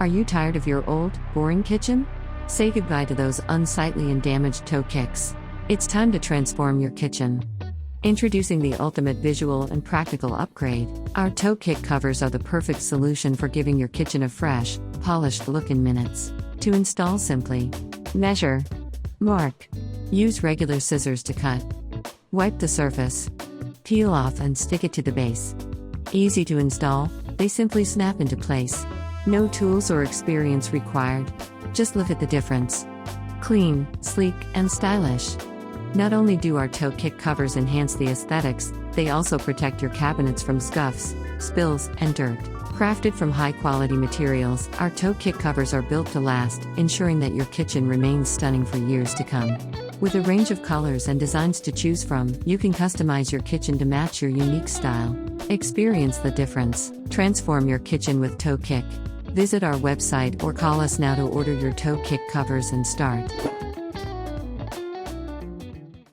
Are you tired of your old, boring kitchen? Say goodbye to those unsightly and damaged toe kicks. It's time to transform your kitchen. Introducing the ultimate visual and practical upgrade, our toe kick covers are the perfect solution for giving your kitchen a fresh, polished look in minutes. To install, simply measure, mark, use regular scissors to cut, wipe the surface, peel off and stick it to the base. Easy to install, they simply snap into place. No tools or experience required. Just look at the difference. Clean, sleek, and stylish. Not only do our toe kick covers enhance the aesthetics, they also protect your cabinets from scuffs, spills, and dirt. Crafted from high-quality materials, our toe kick covers are built to last, ensuring that your kitchen remains stunning for years to come. With a range of colors and designs to choose from, you can customize your kitchen to match your unique style. Experience the difference. Transform your kitchen with Toe Kick. Visit our website or call us now to order your toe kick covers and start